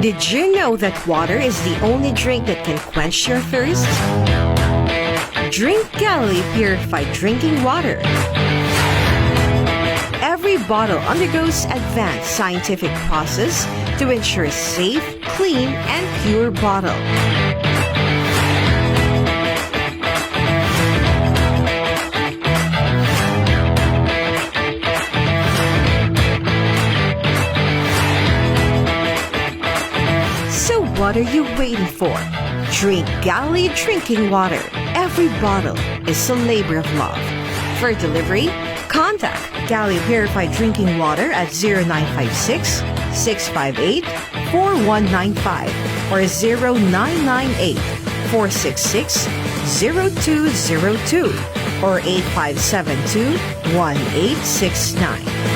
Did you know that water is the only drink that can quench your thirst? Drink Galilee Purified drinking water. Every bottle undergoes advanced scientific process to ensure safe, clean, and pure bottle. So what are you waiting for? Drink Galilee drinking water. Every bottle is a labor of love. For delivery, contact Galilee Purified Drinking Water at 0956-658-4195 or 0998-466-0202 or 8572-1869.